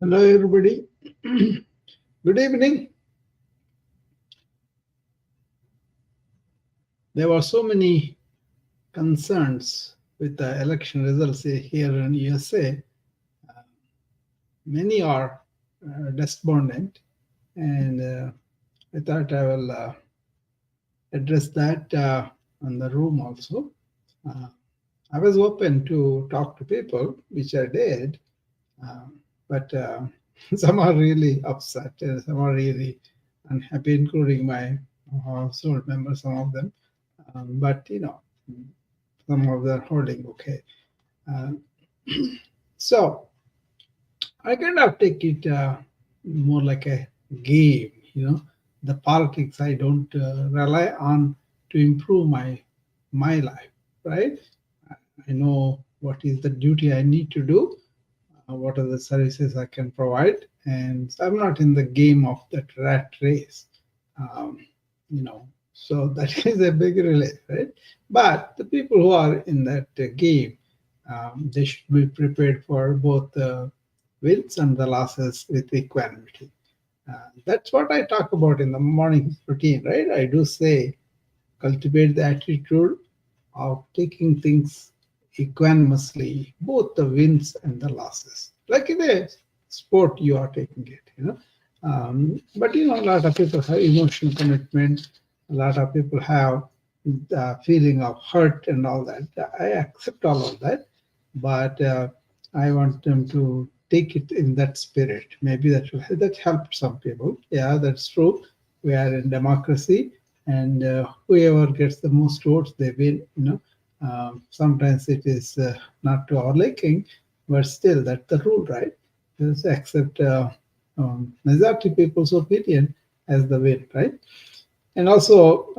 Hello, everybody. Good evening. There were so many concerns with the election results here in USA. Uh, Many are despondent, and I thought I will address that on the room also. Uh, I was open to talk to people, which I did, but some are really upset, some are really unhappy, including my household members, some of them. But some of them are holding okay. Uh, so I kind of take it more like a game. The politics I don't rely on to improve my life, right? I know what is the duty I need to do, what are the services I can provide, and I'm not in the game of that rat race. Um, so that is a big relay, right? But the people who are in that game, they should be prepared for both the wins and the losses with equanimity. That's what I talk about in the morning routine, right? I do say cultivate the attitude of taking things equanimously, both the wins and the losses. Like in a sport, you are taking it, but a lot of people have emotional commitment. A lot of people have the feeling of hurt and all that. I accept all of that, but I want them to take it in that spirit. Maybe that helps some people. Yeah, that's true. We are in democracy, and whoever gets the most votes, they win. Sometimes it is not to our liking, but still that's the rule, right? Just accept majority people's opinion as the win, right? And also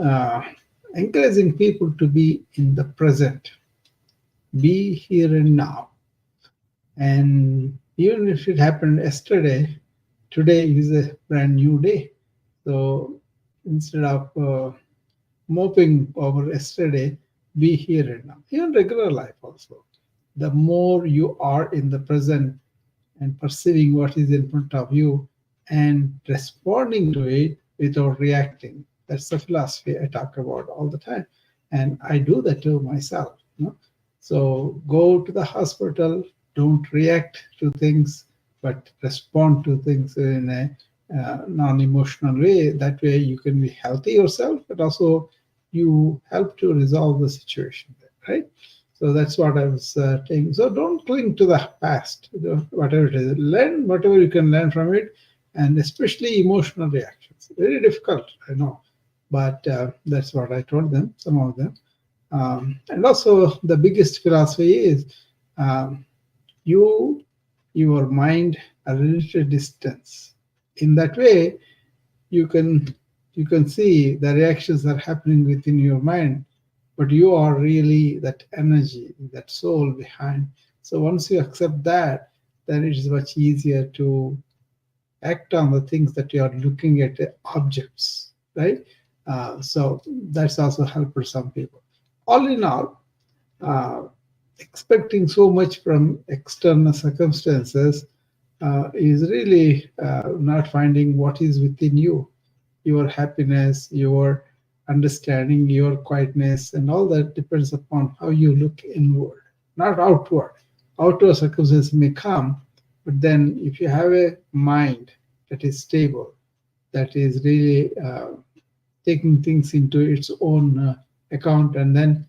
encouraging people to be in the present, be here and now. And even if it happened yesterday, today is a brand new day. So instead of moping over yesterday, be here and now. Even regular life also. The more you are in the present and perceiving what is in front of you and responding to it without reacting. That's the philosophy I talk about all the time. And I do that to myself. So go to the hospital, don't react to things, but respond to things in a non-emotional way. That way you can be healthy yourself, but also you help to resolve the situation, right? So that's what I was saying. So don't cling to the past, whatever it is. Learn whatever you can learn from it, and especially emotional reactions. Very difficult, I know, but that's what I told them, some of them. And also, the biggest philosophy is um, you, your mind, a relative distance. In that way, you can you can see the reactions are happening within your mind, but you are really that energy, that soul behind. So once you accept that, then it is much easier to act on the things that you are looking at, objects, right? So that's also helped for some people. All in all, uh, expecting so much from external circumstances is really not finding what is within you, your happiness, your understanding, your quietness, and all that depends upon how you look inward, not outward. Outward circumstances may come, but then if you have a mind that is stable, that is really taking things into its own account, and then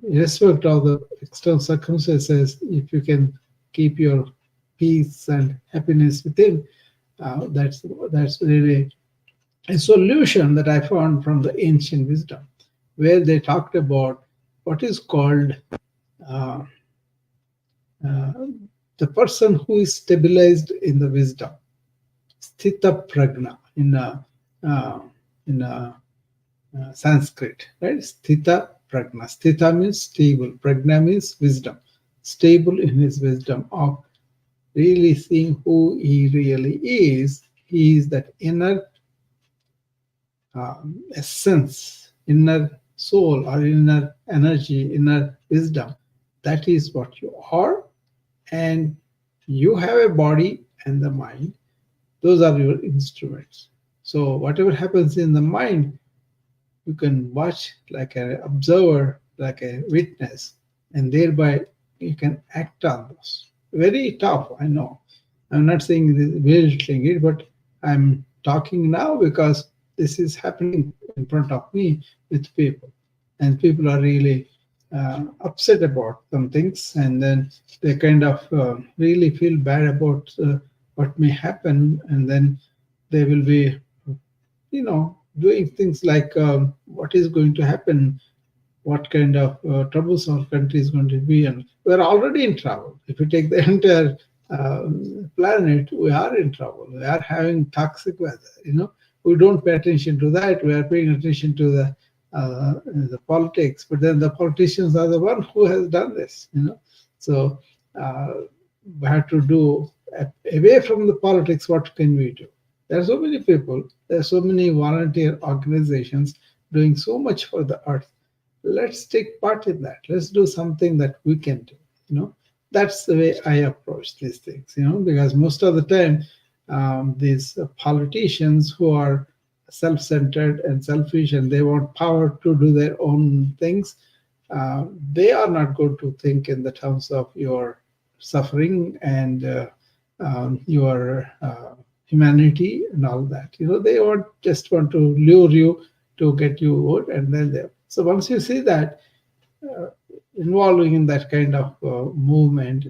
irrespective of the external circumstances, if you can keep your peace and happiness within, that's really a solution that I found from the ancient wisdom, where they talked about what is called uh, uh, the person who is stabilized in the wisdom, sthita pragna uh, in Sanskrit, right? Sthita pragna. Sthita means stable. Pragna means wisdom. Stable in his wisdom of really seeing who he really is. He is that inner essence, inner soul, or inner energy, inner wisdom. That is what you are, and you have a body and the mind, those are your instruments. So whatever happens in the mind, you can watch like an observer, like a witness, and thereby you can act on those. Very tough, I know. I'm not saying this belittling it, but I'm talking now because this is happening in front of me with people, and people are really upset about some things, and then they kind of really feel bad about what may happen, and then they will be, doing things like what is going to happen, what kind of troubles our country is going to be in. We're already in trouble. If you take the entire planet, we are in trouble. We are having toxic weather. We don't pay attention to that. We are paying attention to the politics, but then the politicians are the one who has done this. So uh, we have to do away from the politics. What can we do? There are so many people. There are so many volunteer organizations doing so much for the earth. Let's take part in that. Let's do something that we can do. you know that's the way I approach these things, because most of the time these politicians who are self-centered and selfish, and they want power to do their own things, uh, they are not going to think in the terms of your suffering and your humanity and all that. They just want to lure you to get you vote, and then they. So once you see that, uh, involving in that kind of movement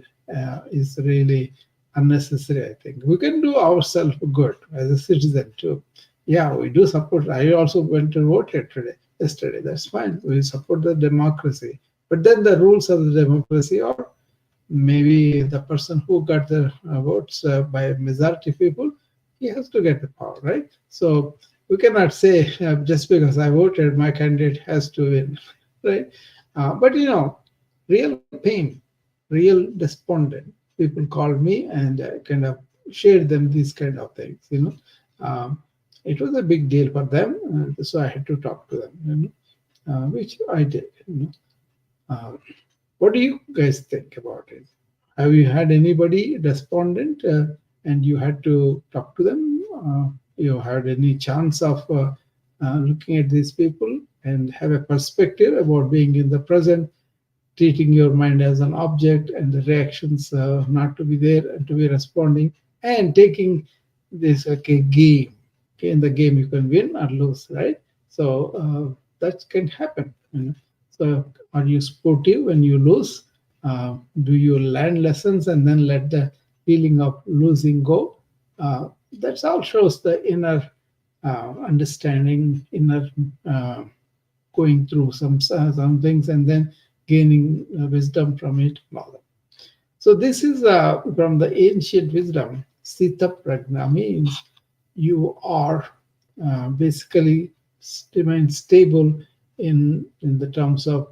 is really unnecessary. I think we can do ourselves good as a citizen too. Yeah, we do support. I also went to vote yesterday. That's fine. We support the democracy, but then the rules of the democracy are maybe the person who got the votes by majority people, he has to get the power, right? So we cannot say just because I voted, my candidate has to win, right? But real pain, real despondent people called me, and kind of shared them these kind of things. Um, it was a big deal for them, so I had to talk to them, which I did. Uh, what do you guys think about it? Have you had anybody despondent and you had to talk to them? You had any chance of looking at these people and have a perspective about being in the present, treating your mind as an object, and the reactions not to be there and to be responding, and taking this like a game. Okay, in the game you can win or lose, right? So that can happen. So are you sportive when you lose? Do you learn lessons and then let the feeling of losing go? That all shows the inner understanding, inner going through some things, and then gaining wisdom from it. So this is from the ancient wisdom. Sthita prajna means you are basically remain stable in the terms of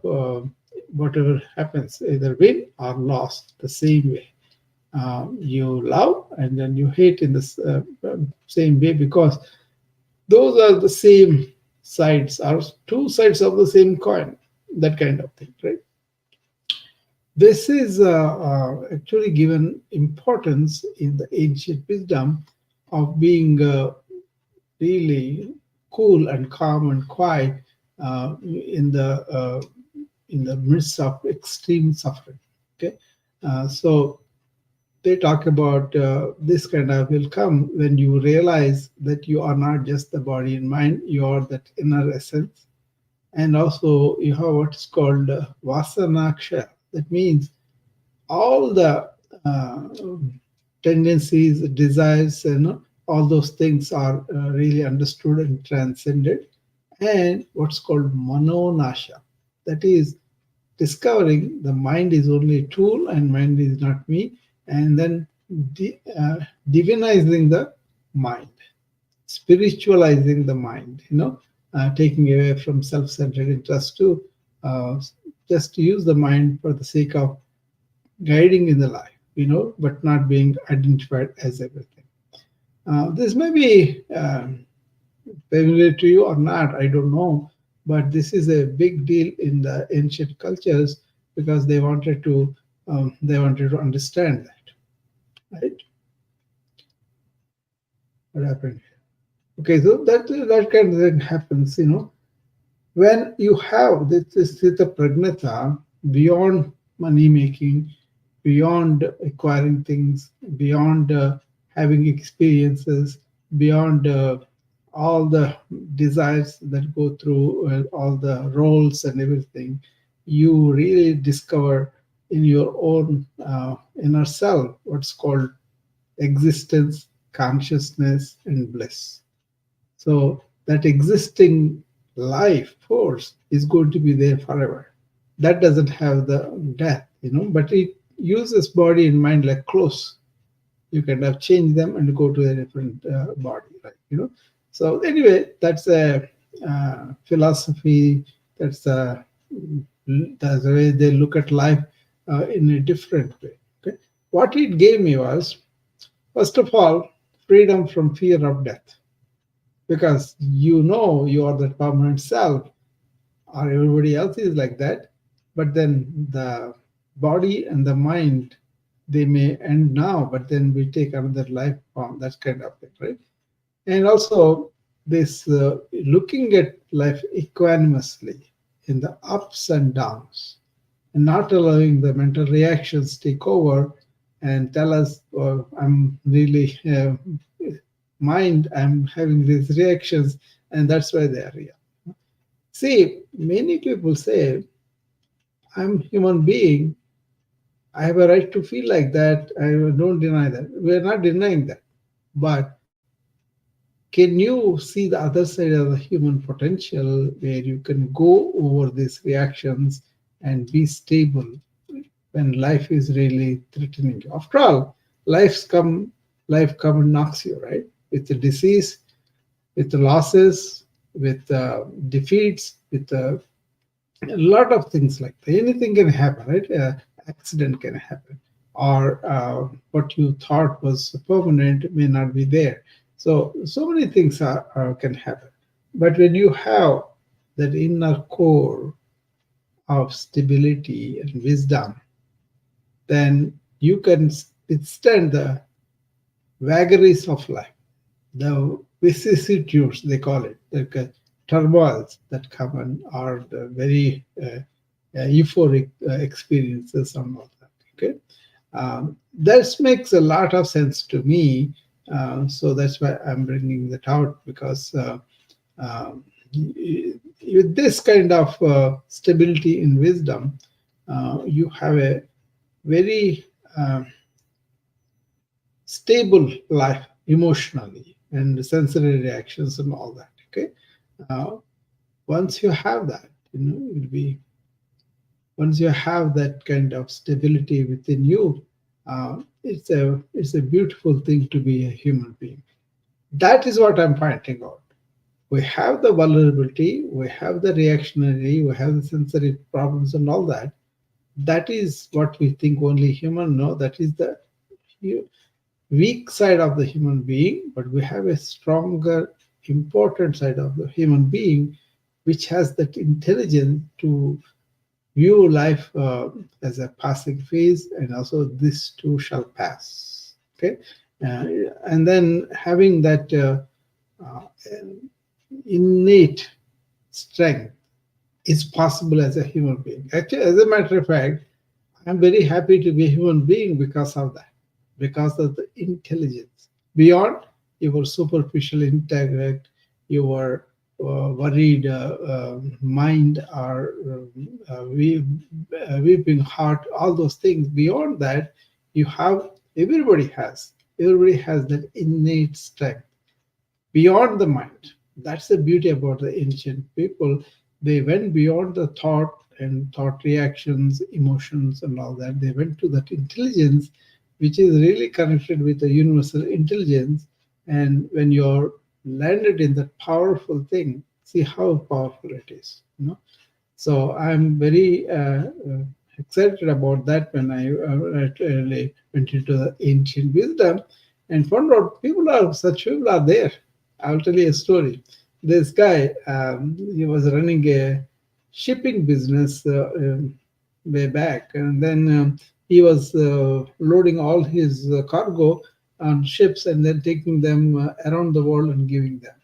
whatever happens, either win or loss, the same way. You love and then you hate in the same way, because those are the same sides, or two sides of the same coin, that kind of thing, right? This is actually given importance in the ancient wisdom of being really cool and calm and quiet in the midst of extreme suffering. Okay, so they talk about this kind of will come when you realize that you are not just the body and mind, you are that inner essence. And also you have what's called vasanaksha. That means all the uh, tendencies, desires, all those things are really understood and transcended. And what's called manonasha. That is discovering the mind is only a tool and mind is not me, and then divinizing the mind, spiritualizing the mind, taking away from self-centered interest to uh, just use the mind for the sake of guiding in the life, but not being identified as everything. This may be familiar to you or not, I don't know, but this is a big deal in the ancient cultures because they wanted to understand that, right? What happened? Okay, so that kind of thing happens, when you have this Sthita Pragnata beyond money making, beyond acquiring things, beyond having experiences, beyond all the desires that go through all the roles and everything, you really discover in your own inner self what's called existence, consciousness, and bliss. So that existing life force is going to be there forever. That doesn't have the death, but it uses body and mind like clothes. You can have change them and go to a different body, right? So anyway, that's a philosophy. That's a that's the way they look at life in a different way. Okay, what it gave me was, first of all, freedom from fear of death, because you are the permanent self, or everybody else is like that. But then the body and the mind, they may end now, but then we take another life form. That's kind of thing, right? And also this looking at life equanimously in the ups and downs, and not allowing the mental reactions take over and tell us, oh, I'm really mind, I'm having these reactions, and that's why they are real. See, many people say, I'm human being, I have a right to feel like that. I don't deny that. We're not denying that. But can you see the other side of the human potential where you can go over these reactions and be stable when life is really threatening you? After all, life come and knocks you, right? With the disease, with the losses, with defeats, with a lot of things like that. Anything can happen, right? Accident can happen, or what you thought was permanent may not be there. So many things can happen. But when you have that inner core of stability and wisdom, then you can withstand the vagaries of life, the vicissitudes, they call it, the turmoils that come and are the very euphoric experiences and all that. Okay, that makes a lot of sense to me. So that's why I'm bringing that out, because um, with this kind of stability in wisdom, you have a very stable life emotionally and sensory reactions and all that. Okay, uh, once you have that, it'll be once you have that kind of stability within you, it's a beautiful thing to be a human being. That is what I'm pointing out. We have the vulnerability, we have the reactionary, we have the sensory problems and all that. That is what we think only human know. That is the weak side of the human being, but we have a stronger, important side of the human being, which has that intelligence to view life as a passing phase, and also this too shall pass. Okay, uh, and then having that uh, innate strength is possible as a human being. Actually, as a matter of fact, I'm very happy to be a human being because of that, because of the intelligence beyond your superficial intellect, your worried mind, or weeping heart, all those things. Beyond that, you have everybody has that innate strength beyond the mind. That's the beauty about the ancient people. They went beyond the thought and thought reactions, emotions, and all that. They went to that intelligence, which is really connected with the universal intelligence. And when you're landed in that powerful thing, see how powerful it is. So I'm very excited about that when I really went into the ancient wisdom and found out such people are there. I'll tell you a story. This guy, he was running a shipping business way back, and then he was loading all his cargo, on ships and then taking them around the world and giving them.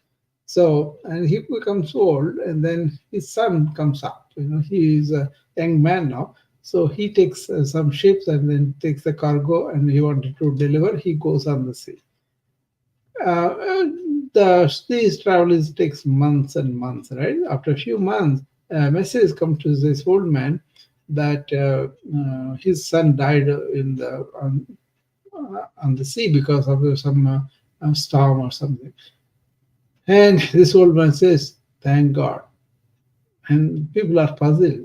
So, and he becomes old, and then his son comes up. He is a young man now. So he takes some ships and then takes the cargo, and he wanted to deliver. He goes on the sea. These travels takes months and months, right? After a few months, a message comes to this old man that his son died on the sea because of some storm or something. And this old man says, "Thank God." And people are puzzled.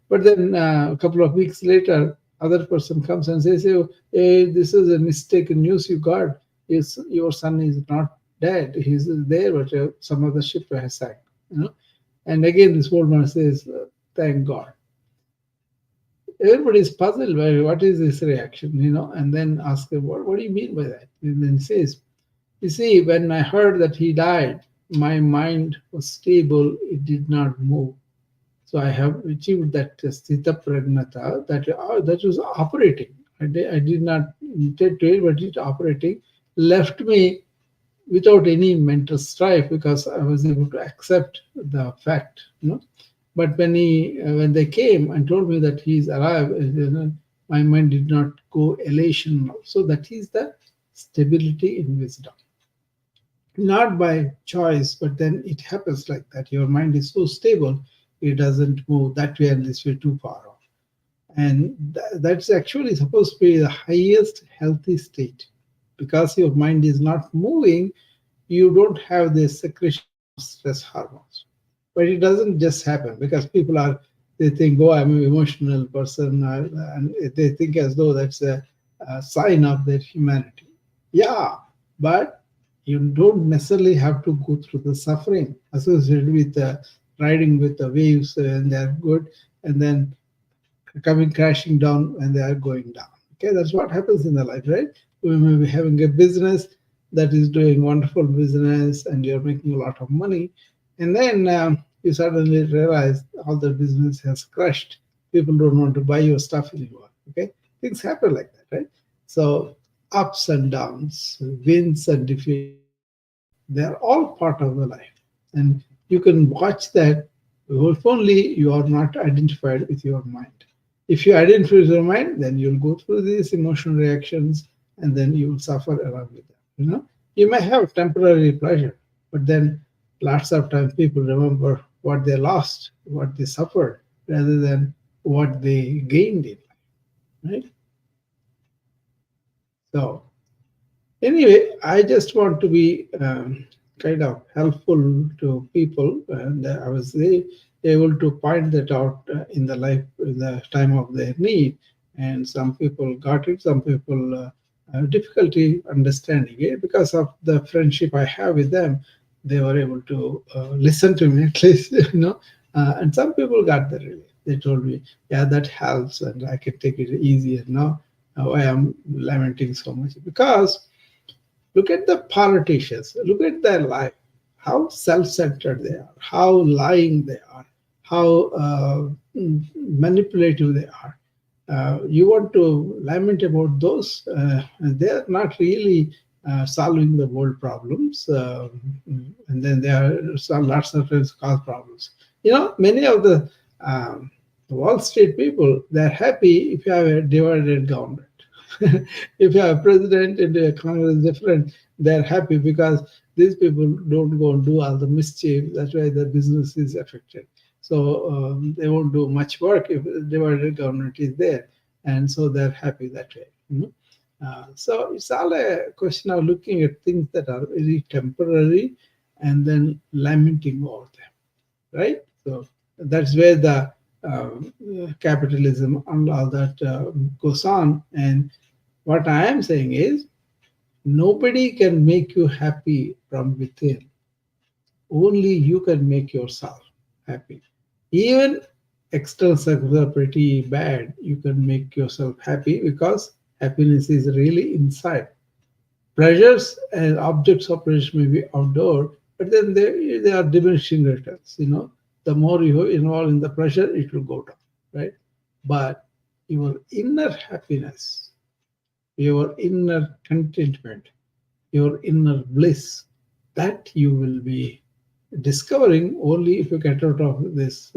But then a couple of weeks later, other person comes and says, "Oh, hey, this is a mistaken news you got. Your son is not dead. He's there, but some other ship has sank." And again, this old man says, "Thank God." Everybody is puzzled by what is this reaction. And then ask him, what do you mean by that? And then he says, "You see, when I heard that he died, my mind was stable, it did not move. So I have achieved that sthita pragnata that was operating. I did not intend to it, but it operating left me without any mental strife because I was able to accept the fact. But when they came and told me that he's alive, my mind did not go elation. So that is the stability in wisdom, not by choice, but then it happens like that. Your mind is so stable, it doesn't move that way and this way too far off. And that's actually supposed to be the highest healthy state. Because your mind is not moving, you don't have the secretion of stress hormones. But it doesn't just happen because they think, "Oh, I'm an emotional person," and they think as though that's a sign of their humanity. Yeah, but you don't necessarily have to go through the suffering associated with riding with the waves and they're good, and then coming crashing down when they are going down. Okay, that's what happens in the life, right? We may be having a business that is doing wonderful business and you're making a lot of money, and then you suddenly realize all the business has crashed. People don't want to buy your stuff anymore. Okay, things happen like that, right? So ups and downs, wins and defeats, they're all part of the life. And you can watch that if only you are not identified with your mind. If you identify with your mind, then you'll go through these emotional reactions and then you will suffer along with them. You may have temporary pleasure, but then lots of times people remember what they lost, what they suffered, rather than what they gained in life, right? So anyway, I just want to be kind of helpful to people, and I was able to point that out in the time of their need. And some people got it, some people have difficulty understanding it because of the friendship I have with them. They were able to listen to me at least, and some people got the relief. They told me, "Yeah, that helps, and I can take it easier now. Why I'm lamenting so much because." Look at the politicians, look at their life, how self centered they are, how lying they are, how manipulative they are. You want to lament about those? They're not really solving the world problems, and then there are lots of times cause problems. Many of the Wall Street people, they're happy if you have a divided government. If you have a president and a Congress different, they're happy because these people don't go and do all the mischief. That's why the business is affected. So they won't do much work if divided government is there, and so they're happy that way. So it's all a question of looking at things that are very temporary and then lamenting over them, right? So that's where the capitalism and all that goes on. And what I am saying is, nobody can make you happy from within. Only you can make yourself happy. Even external circumstances are pretty bad. You can make yourself happy because happiness is really inside. Pleasures and objects of pleasure may be outdoor, but then they are diminishing returns. The more you involve in the pleasure, it will go down, right? But your inner happiness, your inner contentment, your inner bliss, that you will be discovering only if you get out of this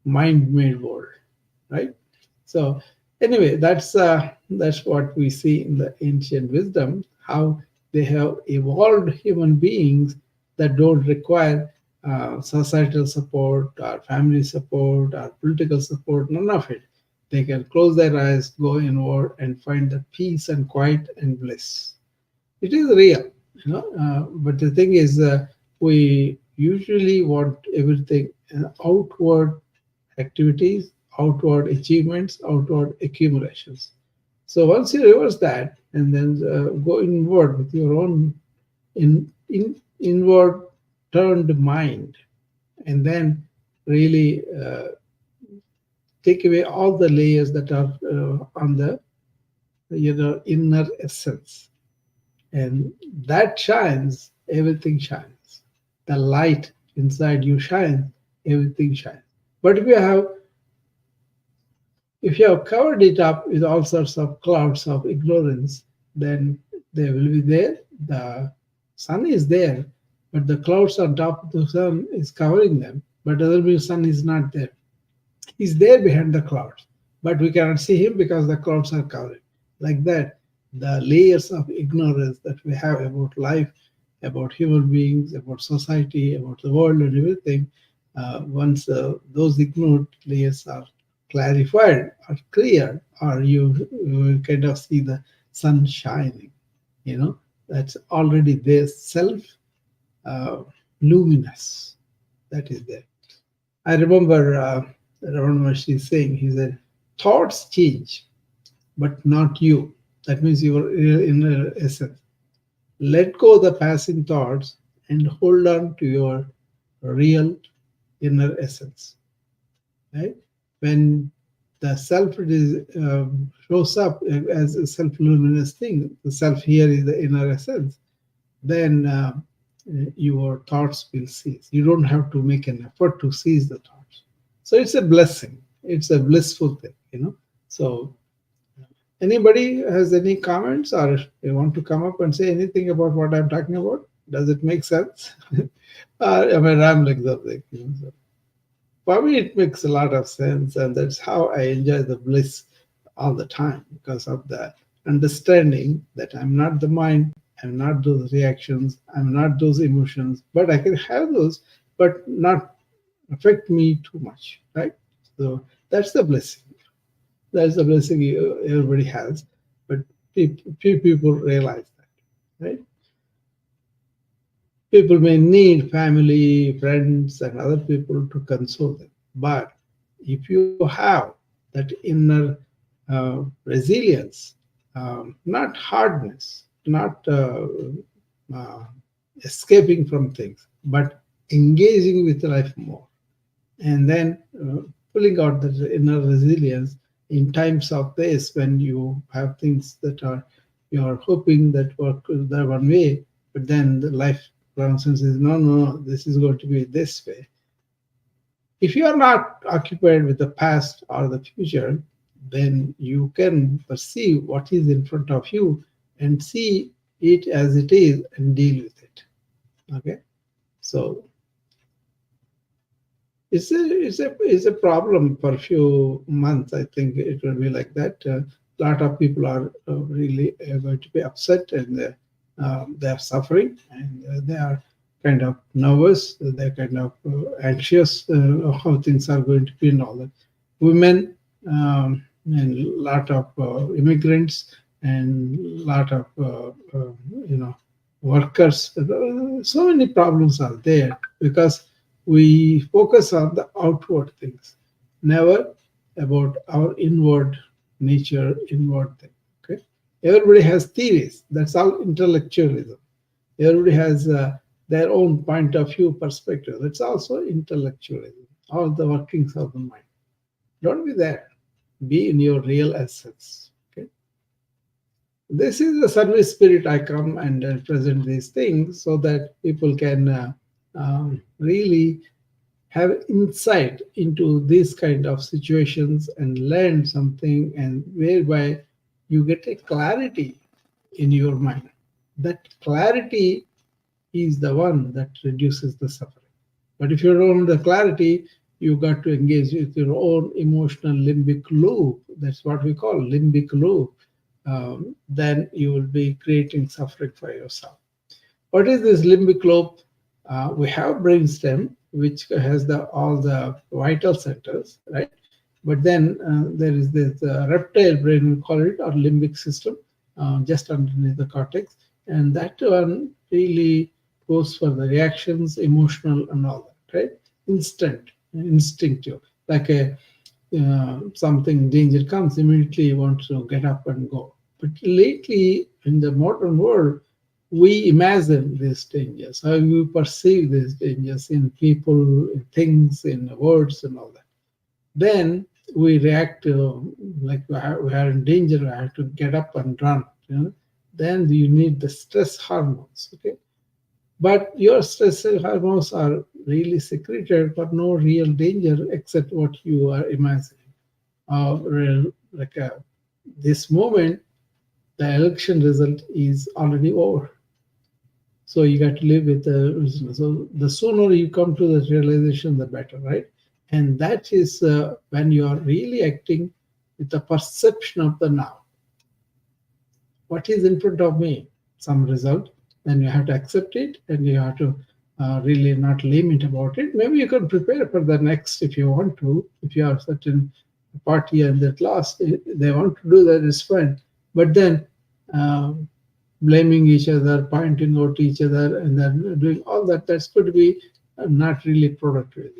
mind-made world, right? So anyway, that's what we see in the ancient wisdom, how they have evolved human beings that don't require societal support or family support or political support, none of it. They can close their eyes, go inward, and find the peace and quiet and bliss. It is real, but the thing is, we usually want everything outward activities, outward achievements, outward accumulations. So once you reverse that and then go inward with your own inward turned mind, and then really take away all the layers that are on the inner essence, and that shines, everything shines. The light inside you shines, everything shines. But if you have covered it up with all sorts of clouds of ignorance, then they will be there. The sun is there, but the clouds on top of the sun is covering them. But doesn't mean sun is not there. He's there behind the clouds, but we cannot see him because the clouds are covering. Like that, the layers of ignorance that we have about life, about human beings, about society, about the world, and everything, once those ignored layers are clarified or clear, or you kind of see the sun shining, that's already there, self uh, luminous, that is there. I remember Ramana Maharshi saying, he said, thoughts change, but not you. That means your inner essence. Let go the passing thoughts and hold on to your real inner essence. Right? When the self shows up as a self-luminous thing, the self here is the inner essence, then your thoughts will cease. You don't have to make an effort to cease the thoughts. So it's a blessing. It's a blissful thing. So anybody has any comments, or they want to come up and say anything about what I'm talking about? Does it make sense? Or am I rambling something? So for me, it makes a lot of sense, and that's how I enjoy the bliss all the time, because of the understanding that I'm not the mind, I'm not those reactions, I'm not those emotions, but I can have those, but not affect me too much, right? So that's the blessing. That's the blessing everybody has, but few people realize that, right? People may need family, friends, and other people to console them. But if you have that inner resilience, not hardness, not uh, escaping from things, but engaging with life more, and then pulling out the inner resilience in times of this, when you have things that are, you're hoping that work the one way, but then the life nonsense is, no, no, this is going to be this way. If you are not occupied with the past or the future, then you can perceive what is in front of you and see it as it is and deal with it. Okay, so it's a problem for a few months. I think it will be like that. A lot of people are really going to be upset, and they are suffering, and they are kind of nervous. They're kind of anxious how things are going to be and all that. Women and a lot of immigrants and a lot of workers. So many problems are there because we focus on the outward things, never about our inward nature, inward thing. Okay, everybody has theories. That's all intellectualism. Everybody has their own point of view, perspective. That's also intellectualism. All the workings of the mind. Don't be there. Be in your real essence. Okay. This is the service spirit. I come and present these things so that people can really have insight into these kind of situations and learn something, and whereby you get a clarity in your mind. That clarity is the one that reduces the suffering. But if you don't have the clarity, you got to engage with your own emotional limbic loop. That's what we call limbic loop. Then you will be creating suffering for yourself. What is this limbic loop? We have brainstem, which has all the vital centers, right? But then there is this reptile brain, we call it, or limbic system, just underneath the cortex, and that one really goes for the reactions, emotional, and all that, right? Instinctive, like a something danger comes, immediately you want to get up and go. But lately, in the modern world, we imagine these dangers, how we perceive these dangers in people, in things, in words, and all that. Then we react to, like, we are in danger, I have to get up and run. Then you need the stress hormones. Okay, but your stress hormones are really secreted for no real danger except what you are imagining. Like this moment, the election result is already over. So you got to live with the original. So the sooner you come to that realization, the better, right? And that is when you are really acting with the perception of the now. What is in front of me? Some result. Then you have to accept it, and you have to really not limit about it. Maybe you can prepare for the next if you want to. If you have certain party and that class, they want to do that, is fine. But then blaming each other, pointing out each other, and then doing all that, that's going to be not really productive.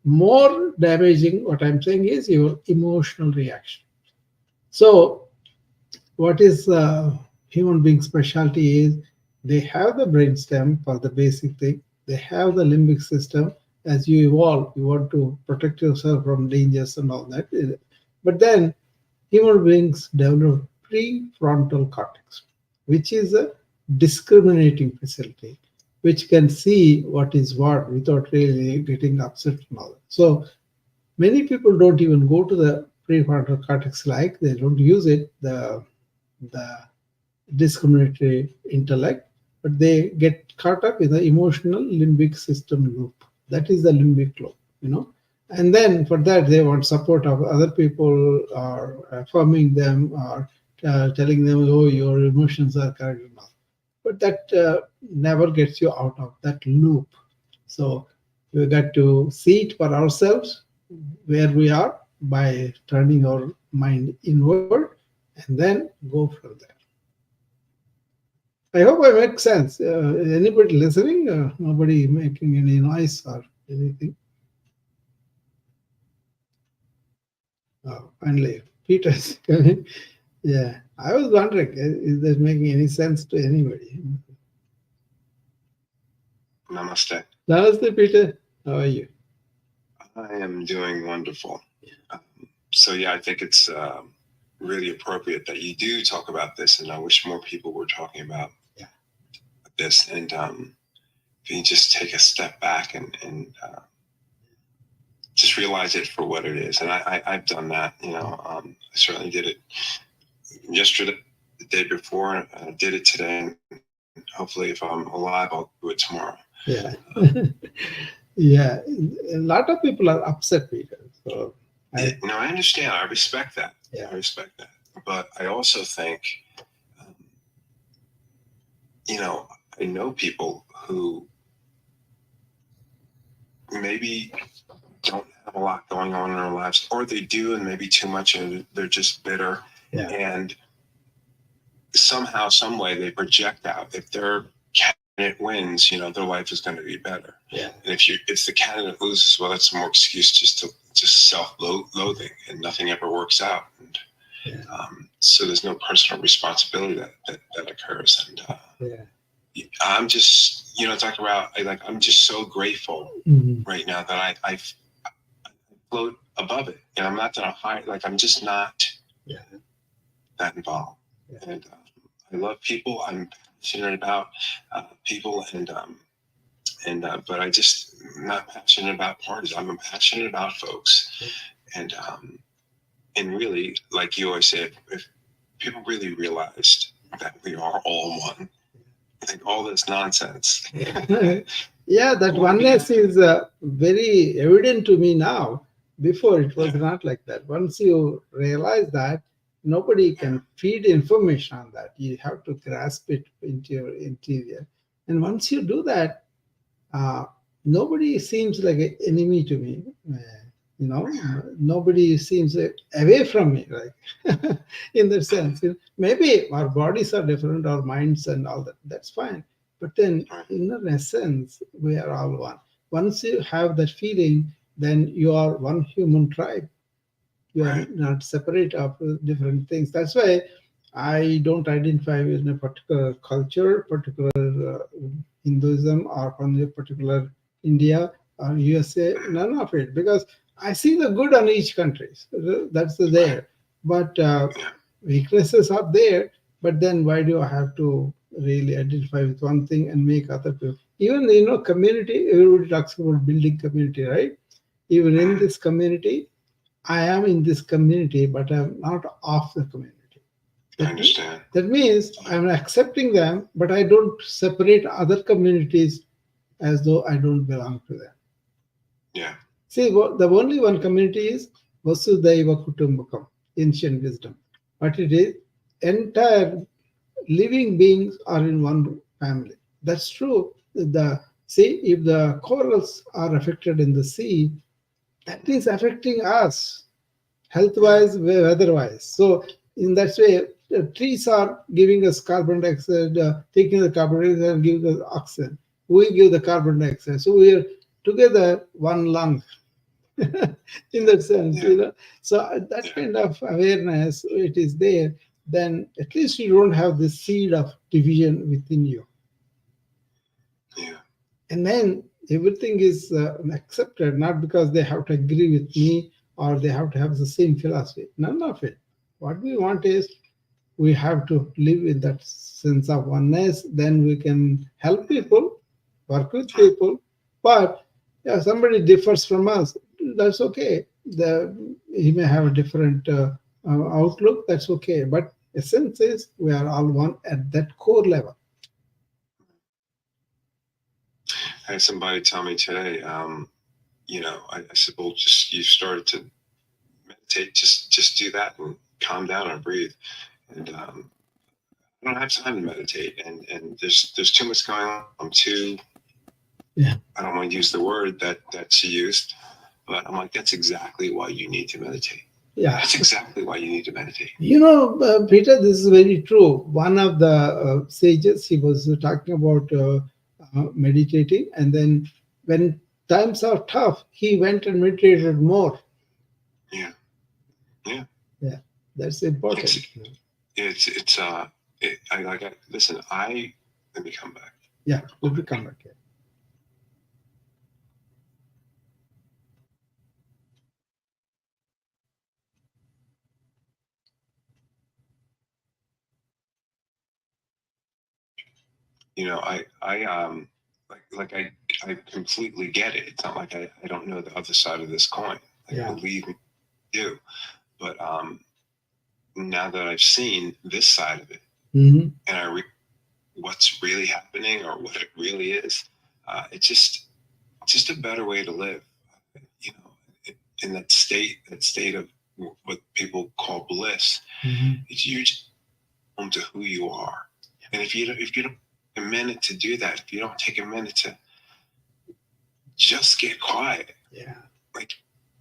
More damaging, what I'm saying, is your emotional reaction. So what is human being specialty is they have the brainstem for the basic thing. They have the limbic system. As you evolve, you want to protect yourself from dangers and all that. But then human beings develop prefrontal cortex, which is a discriminating facility, which can see what is what without really getting upset and all that. So many people don't even go to the prefrontal cortex, like they don't use it, the discriminatory intellect, but they get caught up in the emotional limbic system loop. That is the limbic loop. And then for that, they want support of other people, or affirming them, or telling them, oh, your emotions are correct enough. But that never gets you out of that loop. So we got to see it for ourselves where we are by turning our mind inward, and then go from there. I hope I make sense. Anybody listening? Nobody making any noise or anything? Oh, finally, Peter's coming. Yeah, I was wondering, is this making any sense to anybody? Namaste. Namaste, Peter. How are you? I am doing wonderful. So yeah, I think it's really appropriate that you do talk about this, and I wish more people were talking about this. And if you just take a step back and just realize it for what it is. And I've done that. I certainly did it yesterday, the day before. I did it today, and hopefully, if I'm alive, I'll do it tomorrow. Yeah. Yeah. A lot of people are upset, Peter. So I understand. I respect that. Yeah. I respect that. But I also think, I know people who maybe don't have a lot going on in their lives, or they do, and maybe too much, and they're just bitter. Yeah. And somehow, some way, they project out. If their candidate wins, their life is going to be better. Yeah. And if the candidate loses, well, that's more excuse just self-loathing, and nothing ever works out. And so there's no personal responsibility that occurs. And I'm just, Dr. Rao, I'm just so grateful right now that I float above it. And I'm not that I'm high, I'm just not that involved. Yeah. And I love people. I'm passionate about people, but I just not passionate about parties. I'm passionate about folks. And really, like you always say, if people really realized that we are all one. I think all this nonsense. Yeah, that Won't be oneness happening. is very evident to me now. Before it was Yeah, not like that. Once you realize that, nobody yeah, can feed information on that. You have to grasp it into your interior. And once you do that, uh, nobody seems like an enemy to me. Nobody seems away from me, like in that sense. Maybe our bodies are different, our minds and all that. That's fine. But then, right, in essence, we are all one. Once you have that feeling, then you are one human tribe. You are right, not separate of different things. That's why I don't identify with a particular culture, particular Hinduism, or from a particular India or USA. None of it, because I see the good on each country. That's right. there, but Yeah, weaknesses are there. But then why do I have to really identify with one thing and make other people? Even community. Everybody talks about building community, right? Even in this community, I am in this community, but I'm not of the community. I That, understand. that means I'm accepting them, but I don't separate other communities as though I don't belong to them. Yeah, See, the only one community is Vasudhaiva Kutumbakam, ancient wisdom. What it is, entire living beings are in one family. That's true. If the corals are affected in the sea, that is affecting us health yeah, wise, weather wise. So, in that way, the trees are giving us carbon dioxide, taking the carbon dioxide and giving us oxygen. We give the carbon dioxide. So, we are together one lung in that sense, yeah, So, that yeah, kind of awareness, it is there, then at least you don't have the seed of division within you. yeah, And then everything is accepted, not because they have to agree with me or they have to have the same philosophy. None of it. What we want is we have to live in that sense of oneness. Then we can help people, work with right. people. But if somebody differs from us, that's okay. He may have a different outlook. That's okay. But essence is we are all one at that core level. I had somebody tell me today, I said, well, just you started to meditate, just do that and calm down and breathe. And I don't have time to meditate, and there's too much going on. I'm too. Yeah. I don't want to use the word that she used, but I'm like, that's exactly why you need to meditate. Yeah. That's exactly why you need to meditate. Peter, this is very true. One of the sages, he was talking about meditating, and then when times are tough, he went and meditated more. Yeah, yeah. Yeah, that's important. I like. Listen, let me come back. Yeah, let me come back here. I I completely get it. It's not like I don't know the other side of this coin. Yeah. Believe me, I do. But now that I've seen this side of it, Mm-hmm. and what's really happening or what it really is, it's just a better way to live. You know, in that state of what people call bliss, Mm-hmm. it's you just home to who you are. And if you don't a minute to do that, if you don't take a minute to just get quiet, Yeah. like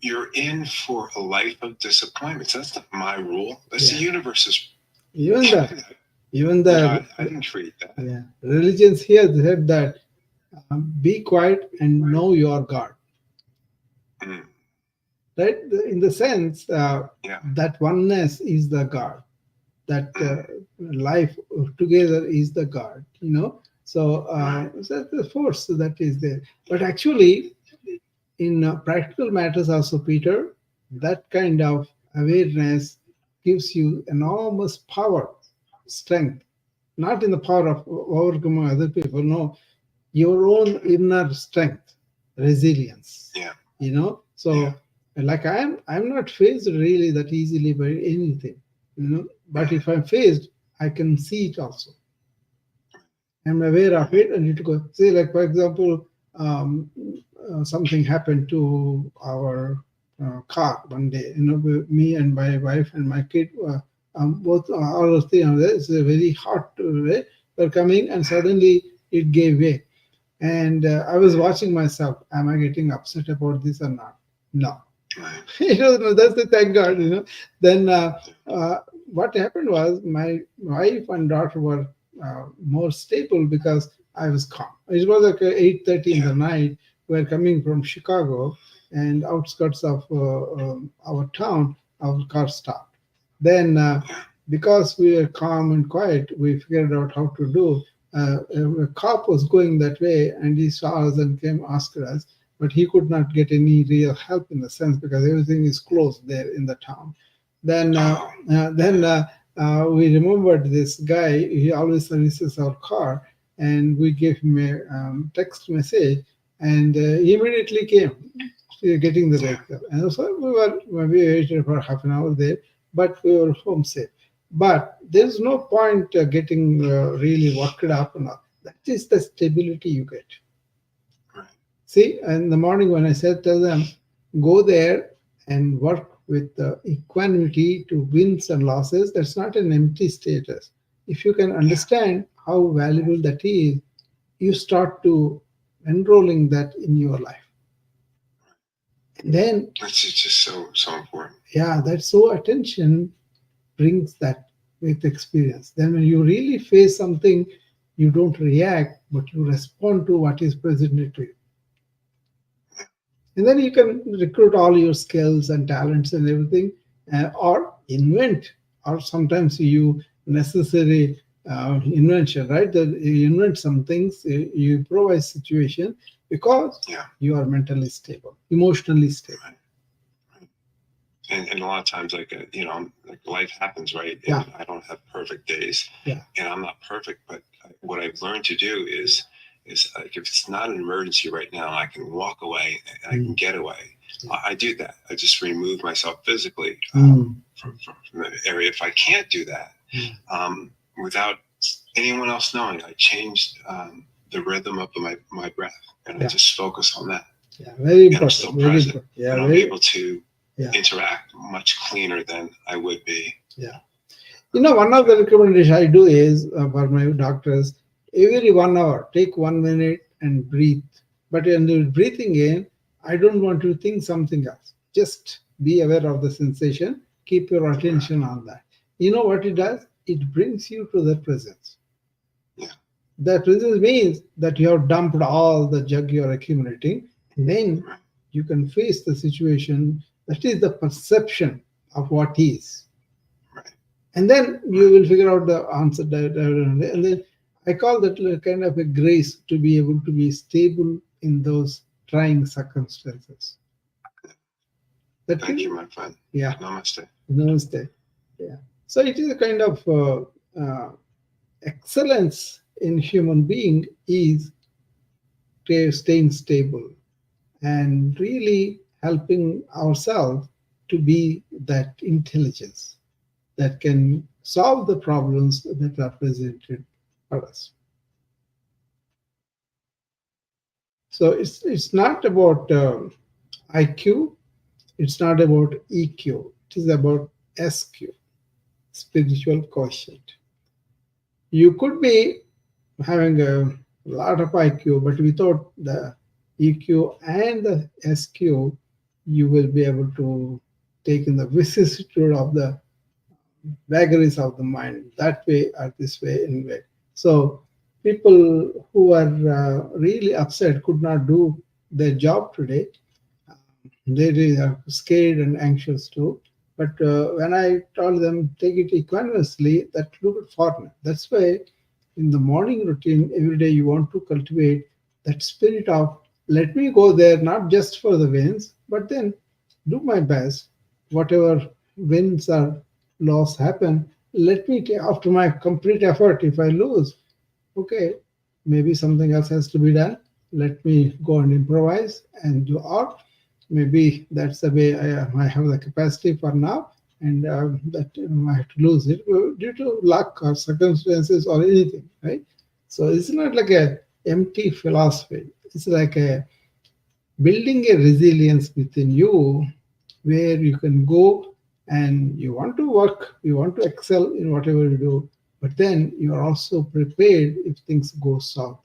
you're in for a life of disappointments. That's not my rule. That's the Yeah. universe's. Even the even You know, the I didn't create that. yeah, religions here said that be quiet and know your God. Mm, Right? In the sense yeah. that oneness is the God, that Mm, life together is the God. So right. that's the force that is there. But actually, in practical matters also, Peter, that kind of awareness gives you enormous power, strength, not in the power of overcoming other people, no, your own inner strength, resilience. Yeah. So Yeah. like I'm not faced really that easily by anything. But if I'm phased, I can see it also. I'm aware of it. I need to go. Say, like for example, something happened to our car one day. Me and my wife and my kid, both all of the, it's a very hot day. We're coming, and suddenly it gave way. And I was watching myself. Am I getting upset about this or not? No. Right. That's the thank God. Then what happened was my wife and daughter were more stable because I was calm. It was like 8:30 in Yeah. the night. We were coming from Chicago and outskirts of our town. Our car stopped. Then, Yeah. because we were calm and quiet, we figured out how to do. A cop was going that way, and he saw us and came asked us, but he could not get any real help in the sense because everything is closed there in the town. Then, Oh. we remembered this guy. He always services our car, and we gave him a text message, and he immediately came, getting the Yeah. vehicle. And so we waited for half an hour there, but we were home safe. But there's no point getting really worked up. And all. That is the stability you get. Right. See, in the morning when I said to them, go there and work with equanimity to wins and losses, that's not an empty status. If you can Yeah. understand how valuable that is, you start to enrolling that in your life. And then, It's just so important. yeah, that so attention brings that with experience. Then when you really face something, you don't react, but you respond to what is presented to you. And then you can recruit all your skills and talents and everything, or invent, or sometimes you necessary invention, right? That you invent some things, you improvise situation because Yeah. you are mentally stable, emotionally stable. Right. And a lot of times, like like life happens, right? Yeah. And I don't have perfect days, Yeah. and I'm not perfect. But what I've learned to do is like if it's not an emergency right now, I can walk away and I can get away. I do that. I just remove myself physically from the area. If I can't do that, without anyone else knowing, I changed the rhythm of my breath, and I just focus on that. Yeah, very And I'm still important. Very present, important. Yeah, and I'm very, able to yeah. interact much cleaner than I would be. Yeah. One of the recommendations I do is for my doctors, every 1 hour, take 1 minute and breathe. But when you're breathing in, I don't want to think something else. Just be aware of the sensation, keep your attention on that. You know what it does? It brings you to the presence. Yeah. That presence means that you have dumped all the jug you're accumulating, and then Right. you can face the situation. That is the perception of what is. Right. And then you will figure out the answer. And then I call that kind of a grace to be able to be stable in those trying circumstances. That Thank you, my friend. Yeah. Namaste. Namaste. Yeah. So it is a kind of excellence in human being is staying stable and really helping ourselves to be that intelligence that can solve the problems that are presented for us. So it's not about IQ, it's not about EQ, it is about SQ, spiritual quotient. You could be having a lot of IQ, but without the EQ and the SQ, you will be able to take in the vicissitude of the vagaries of the mind that way or this way anyway. So people who are really upset could not do their job today. They really are scared and anxious too. But when I told them take it equanimously, that looked foreign. That's why in the morning routine, every day you want to cultivate that spirit of let me go there, not just for the wins, but then do my best. Whatever wins or loss happen, let me take after my complete effort. If I lose, okay, maybe something else has to be done. Let me go and improvise and do art. Maybe that's the way I have the capacity for now. and that I have to lose it due to luck or circumstances or anything, right? So it's not like a empty philosophy. It's like a building a resilience within you where you can go and you want to work, you want to excel in whatever you do, but then you are also prepared if things go south.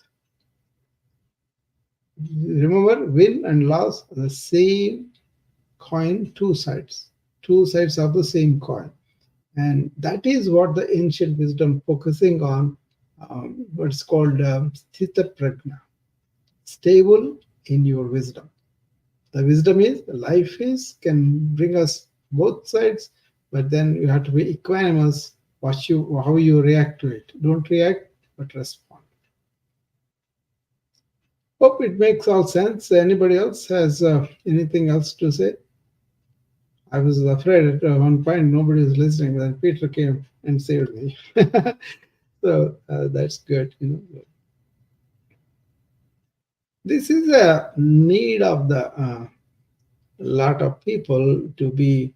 Remember, win and loss are the same coin, two sides of the same coin. And that is what the ancient wisdom focusing on, what's called sthita prajna, stable in your wisdom. The wisdom is life is can bring us both sides, but then you have to be equanimous. What you how you react to it. Don't react, but respond. Hope it makes all sense. Anybody else has anything else to say? I was afraid at one point nobody was listening, but then Peter came and saved me. So that's good. This is a need of the lot of people to be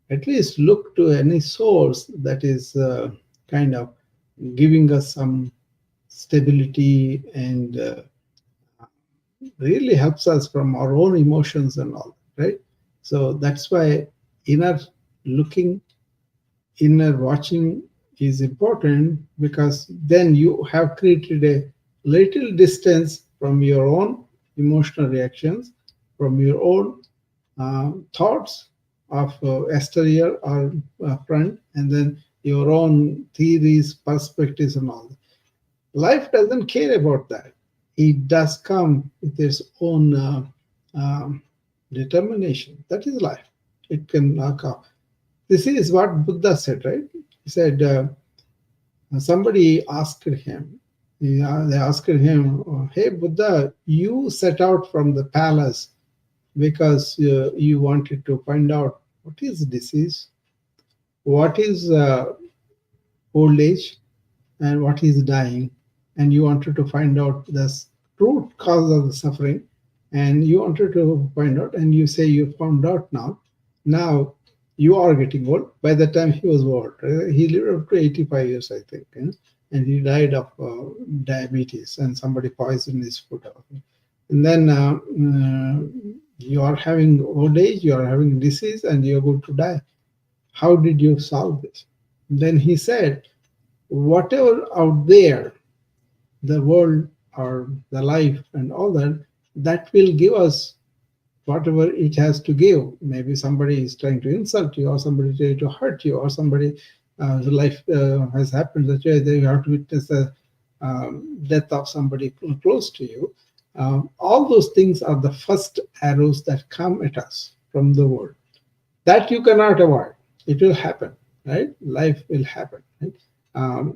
at least look to any source that is kind of giving us some stability and really helps us from our own emotions and all, right? So that's why inner looking, inner watching is important, because then you have created a little distance from your own emotional reactions, from your own thoughts of exterior or front, and then your own theories, perspectives, and all. Life doesn't care about that. It does come with its own um, determination. That is life. It can knock off. This is what Buddha said, right? He said, somebody asked him, they asked him, "Hey, Buddha, you set out from the palace because you wanted to find out what is disease, what is old age, and what is dying, and you wanted to find out the root cause of the suffering, and you wanted to find out, and you say you found out now. Now you are getting old. By the time he was old, he lived up to 85 years, I think, and he died of diabetes, and somebody poisoned his food. And then you are having old age, you are having disease, and you are going to die. How did you solve this?" Then he said, "Whatever out there, the world or the life and all that, that will give us whatever it has to give. Maybe somebody is trying to insult you, or somebody trying to hurt you, or somebody the life has happened that you have to witness the death of somebody close to you. All those things are the first arrows that come at us from the world. That you cannot avoid. It will happen, right? Life will happen. Right?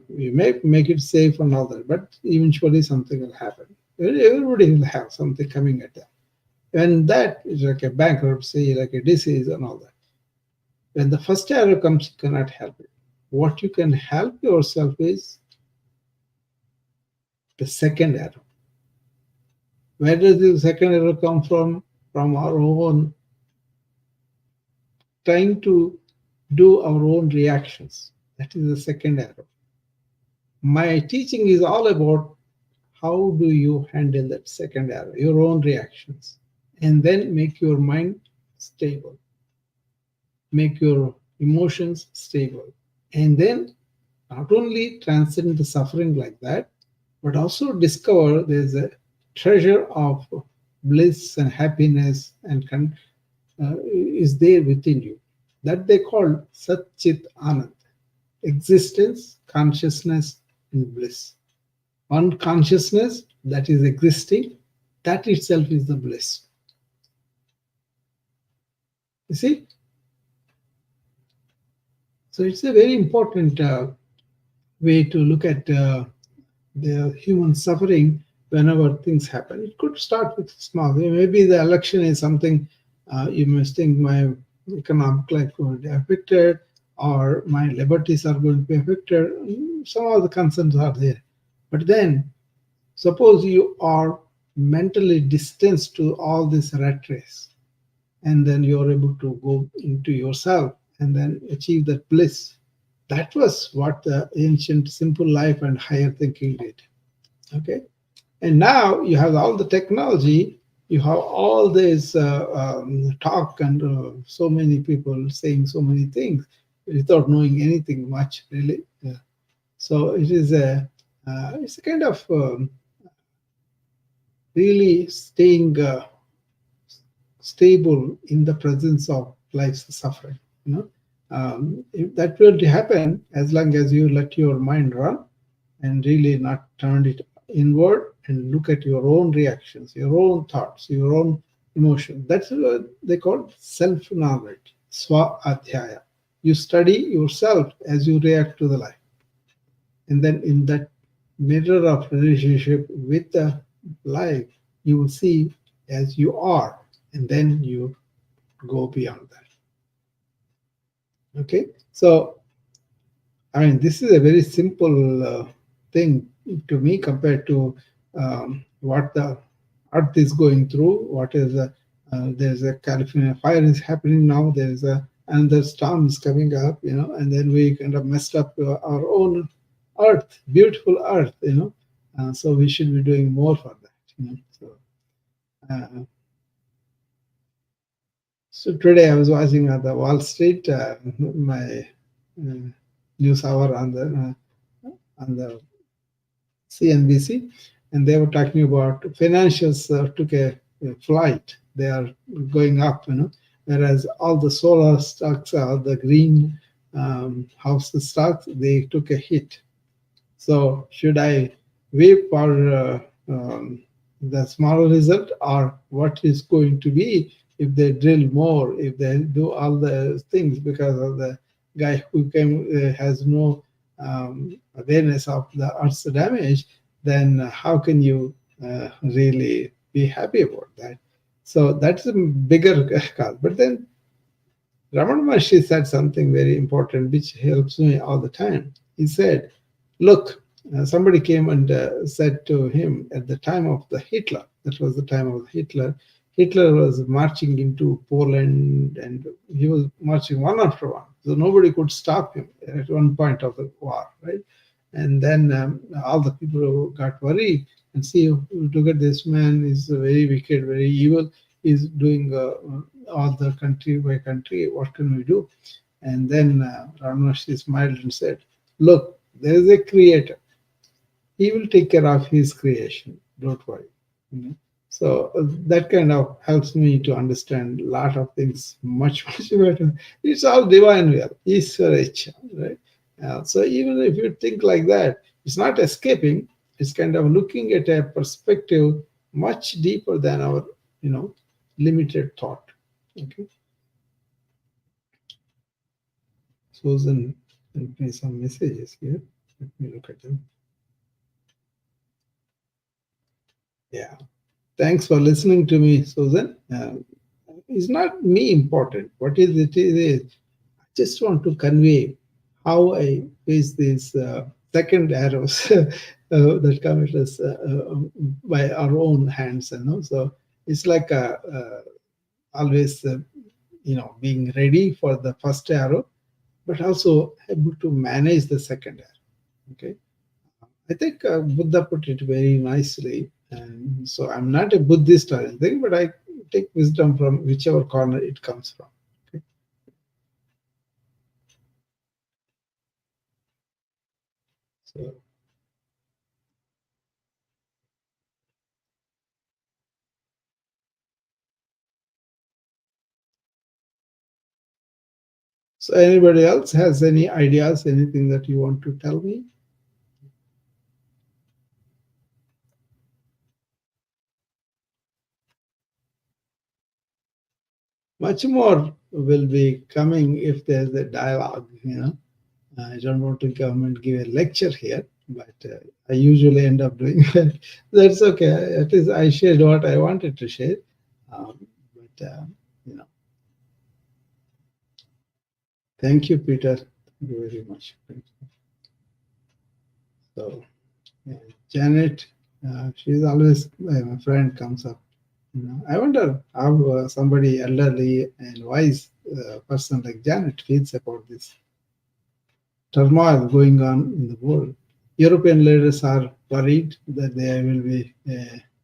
You may make it safe and all that, but eventually something will happen. Everybody will have something coming at them. And that is like a bankruptcy, like a disease and all that. When the first arrow comes, you cannot help it. What you can help yourself is the second arrow. Where does the second arrow come from? From our own trying to do our own reactions. That is the second arrow. My teaching is all about how do you handle that second arrow, your own reactions, and then make your mind stable, make your emotions stable, and then not only transcend the suffering like that, but also discover there's a treasure of bliss and happiness and is there within you. That they call Sat Chit Anand, existence, consciousness, and bliss. One consciousness that is existing, that itself is the bliss. You see? So it's a very important way to look at the human suffering whenever things happen. It could start with small. Maybe the election is something you must think my economic life will be affected, or my liberties are going to be affected. Some of the concerns are there. But then, suppose you are mentally distanced to all this rat race, and then you are able to go into yourself and then achieve that bliss. That was what the ancient simple life and higher thinking did. Okay, and now you have all the technology, you have all this talk and so many people saying so many things without knowing anything much really. So it is a it's a kind of really staying stable in the presence of life's suffering. You know, if that will happen as long as you let your mind run and really not turn it inward and look at your own reactions, your own thoughts, your own emotions. That's what they call self-knowledge, swa adhyaya. You study yourself as you react to the life. And then in that mirror of relationship with the life, you will see as you are, and then you go beyond that. Okay, so I mean, this is a very simple thing to me compared to what the earth is going through. What is there's a California fire is happening now. There's a another storm is coming up, you know, and then we kind of messed up our own earth, beautiful earth, you know. So we should be doing more for that, you know. Uh, so today I was watching the Wall Street, my uh, news hour on the CNBC, and they were talking about financials took a flight. They are going up, you know, whereas all the solar stocks, the green house stocks, they took a hit. So should I wait for the smaller result, or what is going to be if they drill more, if they do all the things, because of the guy who came has no awareness of the Earth's damage, then how can you really be happy about that? So that's a bigger cause. But then Ramana Maharshi said something very important, which helps me all the time. He said, look, somebody came and said to him at the time of the Hitler, that was the time of Hitler, Hitler was marching into Poland and he was marching one after one. So nobody could stop him at one point of the war, right? And then all the people got worried and see, look at this man, is very wicked, very evil. He's doing all the country by country. What can we do? And then Ramnashi smiled and said, look, there is a creator. He will take care of his creation. Don't worry. You know? So that kind of helps me to understand a lot of things much, much better. It's all divine will, Ishvara, right? So even if you think like that, it's not escaping. It's kind of looking at a perspective much deeper than our, you know, limited thought. Okay. Susan sent me some messages here. Let me look at them. Yeah. Thanks for listening to me, Susan. It's not me important. What is it is I just want to convey how I face these second arrows that come at us by our own hands. You know, so it's like always, you know, being ready for the first arrow, but also able to manage the second arrow. Okay. I think Buddha put it very nicely. And so I'm not a Buddhist or anything, but I take wisdom from whichever corner it comes from. Okay? So, so anybody else has any ideas, anything that you want to tell me? Much more will be coming if there's a dialogue. You know, I don't want to come and give a lecture here, but I usually end up doing that. That's okay. At least I shared what I wanted to share. But you know, thank you, Peter. Thank you very much. So, yeah, Janet, she's always my friend comes up. You know, I wonder how somebody elderly and wise person like Janet feels about this turmoil going on in the world. European leaders are worried that they will be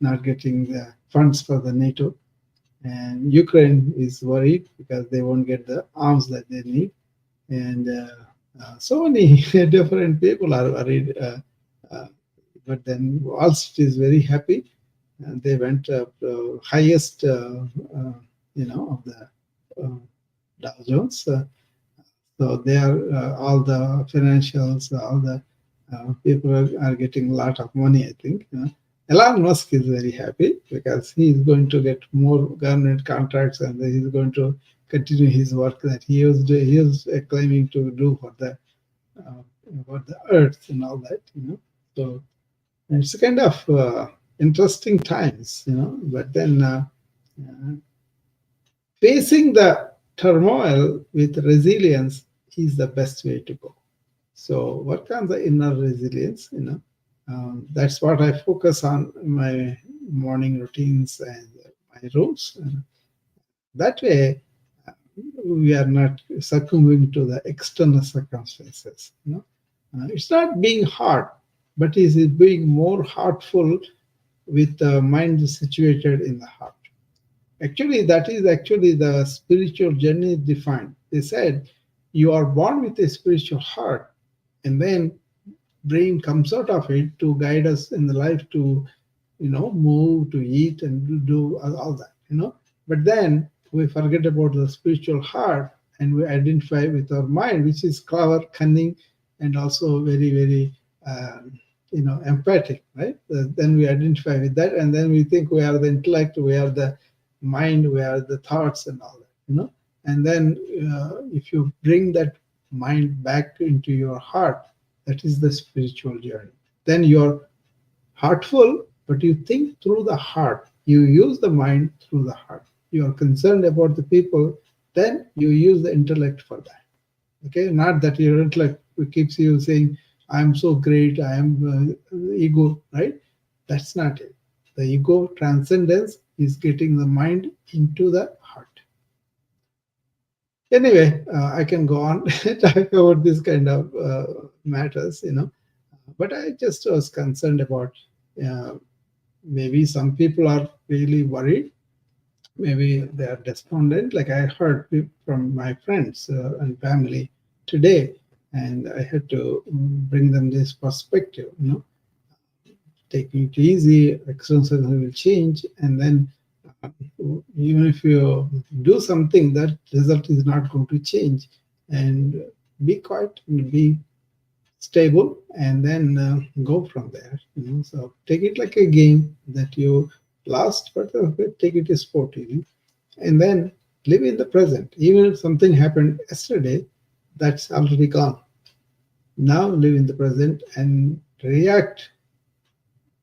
not getting the funds for the NATO, and Ukraine is worried because they won't get the arms that they need, and so many different people are worried. Uh, but then Wall Street is very happy. They went up highest, of the uh, Dow Jones. So they are all the financials, all the people are getting a lot of money. I think Elon Musk is very happy because he is going to get more government contracts and he is going to continue his work that he was claiming to do uh, for the earth and all that. So it's kind of interesting times. But then uh, facing the turmoil with resilience is the best way to go. So work on the inner resilience. That's what I focus on in my morning routines and my rules. That way, we are not succumbing to the external circumstances. It's not being hard, but it is being more heartful with the mind situated in the heart. Actually, that is actually the spiritual journey defined. They said you are born with a spiritual heart, and then brain comes out of it to guide us in the life to, move, to eat, and do all that. But then we forget about the spiritual heart, and we identify with our mind, which is clever, cunning, and also very, very, empathic, right? Then we identify with that, and then we think we are the intellect, we are the mind, we are the thoughts, and all that. And then if you bring that mind back into your heart, that is the spiritual journey. Then you're heartful, but you think through the heart. You use the mind through the heart. You are concerned about the people, then you use the intellect for that. Okay, not that your intellect keeps you saying, "I'm so great, I am ego," right? That's not it. The ego transcendence is getting the mind into the heart. Anyway, I can go on talk about this kind of matters. But I just was concerned about uh, maybe some people are really worried. Maybe they are despondent. Like I heard from my friends and family today, and I had to bring them this perspective. Taking it easy, external will change, and then uh, even if you do something, that result is not going to change. And be quiet and be stable, and then go from there. So take it like a game that you lost, but take it sportively, and then live in the present. Even if something happened yesterday, that's already gone. Now live in the present and react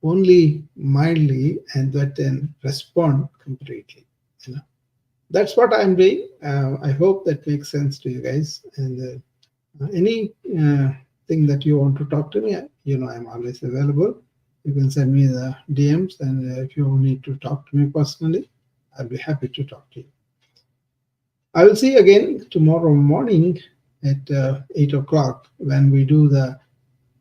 only mildly, and that then respond completely. You know, that's what I'm doing. I hope that makes sense to you guys. And any thing that you want to talk to me, I'm always available. You can send me the DMs, and if you need to talk to me personally, I'll be happy to talk to you. I will see you again tomorrow morning at 8 o'clock when we do the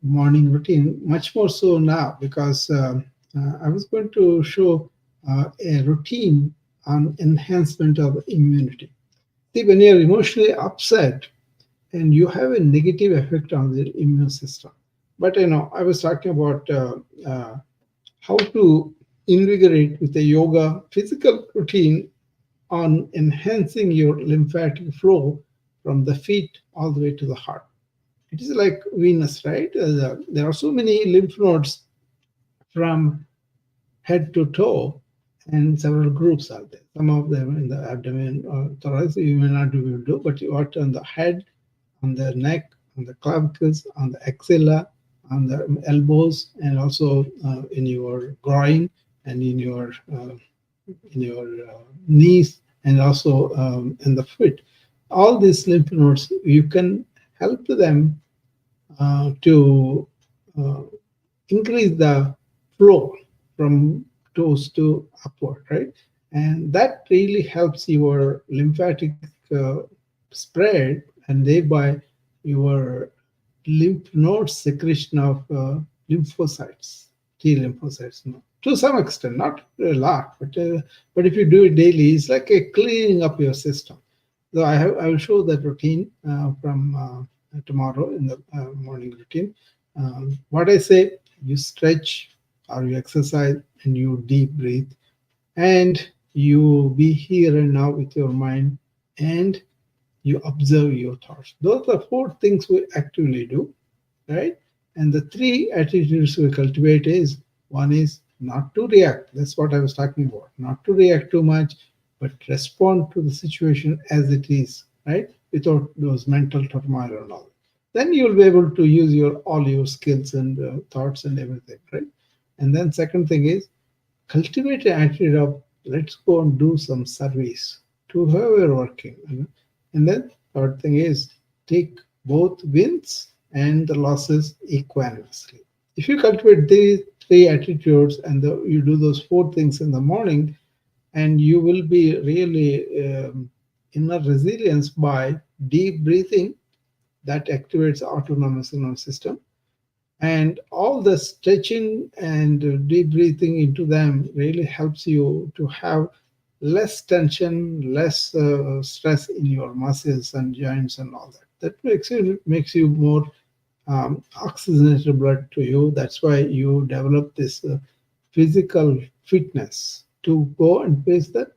morning routine, much more so now because I was going to show a routine on enhancement of immunity. See, when you're emotionally upset and you have a negative effect on the immune system. But I was talking about how to invigorate with a yoga physical routine on enhancing your lymphatic flow from the feet all the way to the heart. It is like Venus, right? There are so many lymph nodes from head to toe, and several groups are there. Some of them in the abdomen or thorax you may not be able to do, but you are on the head, on the neck, on the clavicles, on the axilla, on the elbows, and also in your groin and in your knees, and also in the foot. All these lymph nodes, you can help them to uh, increase the flow from toes to upward, right? And that really helps your lymphatic spread, and thereby your lymph node secretion of lymphocytes, T lymphocytes. No. To some extent, not a lot, but if you do it daily, it's like a cleaning up your system. So I will show that routine from tomorrow in the morning routine. What I say, you stretch or you exercise and you deep breathe, and you be here and now with your mind, and you observe your thoughts. Those are four things we actively do, right? And the three attitudes we cultivate is, one is not to react. That's what I was talking about. Not to react too much, but respond to the situation as it is, right? Without those mental turmoil and all. Then you'll be able to use your all your skills and thoughts and everything, right? And then second thing is, cultivate an attitude of, let's go and do some service to whoever working. And then third thing is, take both wins and the losses equanimously. If you cultivate these three attitudes and you do those four things in the morning, and you will be really inner resilience by deep breathing that activates autonomous nervous system, and all the stretching and deep breathing into them really helps you to have less tension, less stress in your muscles and joints and all that. That makes you more oxygenated blood to you. That's why you develop this physical fitness to go and face that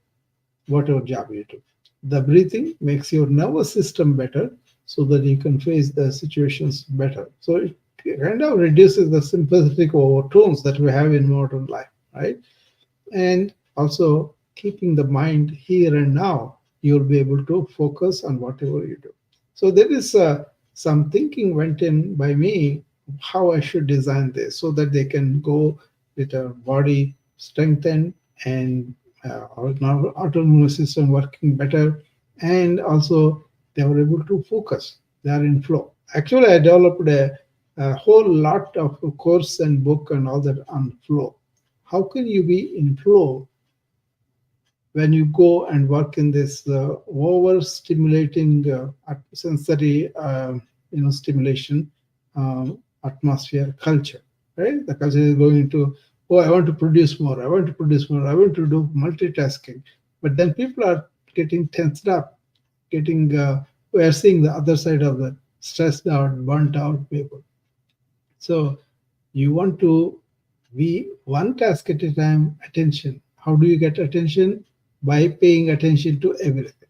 whatever job you do. The breathing makes your nervous system better so that you can face the situations better. So it kind of reduces the sympathetic overtones that we have in modern life, right? And also keeping the mind here and now, you'll be able to focus on whatever you do. So there is some thinking went in by me how I should design this so that they can go with a body strengthened and our autonomous system working better, and also they were able to focus. They are in flow. Actually, I developed a whole lot of course and book and all that on flow. How can you be in flow when you go and work in this over-stimulating sensory, stimulation atmosphere culture, right? The culture is going into, oh, I want to produce more, I want to produce more, I want to do multitasking. But then people are getting tensed up, we are seeing the other side of the stressed out, burnt out people. So you want to be one task at a time, attention. How do you get attention? By paying attention to everything.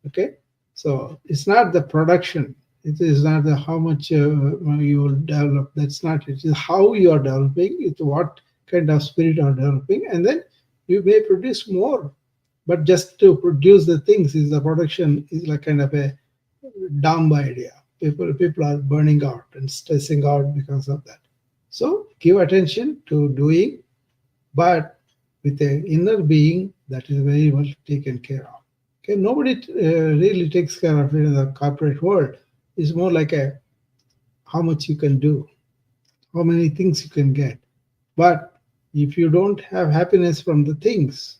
Okay, so it's not the production, it is not the how much you will develop. That's not it. It is how you are developing, it's what kind of spirit you are developing, and then you may produce more. But just to produce the things is the production is like kind of a dumb idea. People are burning out and stressing out because of that. So give attention to doing, but with an inner being that is very well taken care of. Okay, nobody really takes care of it in the corporate world. It's more like a how much you can do, how many things you can get. But if you don't have happiness from the things,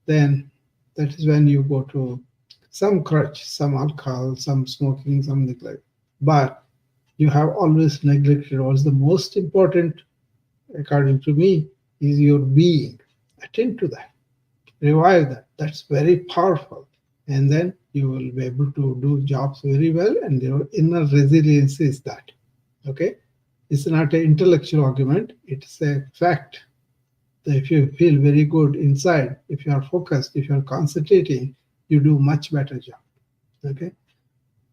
then that is when you go to some crutch, some alcohol, some smoking, something like that. But you have always neglected what's the most important, according to me, is your being. Attend to that, revive that. That's very powerful. And then you will be able to do jobs very well, and your inner resilience is that. Okay? It's not an intellectual argument, it's a fact that if you feel very good inside, if you are focused, if you are concentrating, you do much better job. Okay?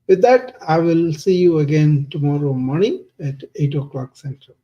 With that, I will see you again tomorrow morning at 8 o'clock Central.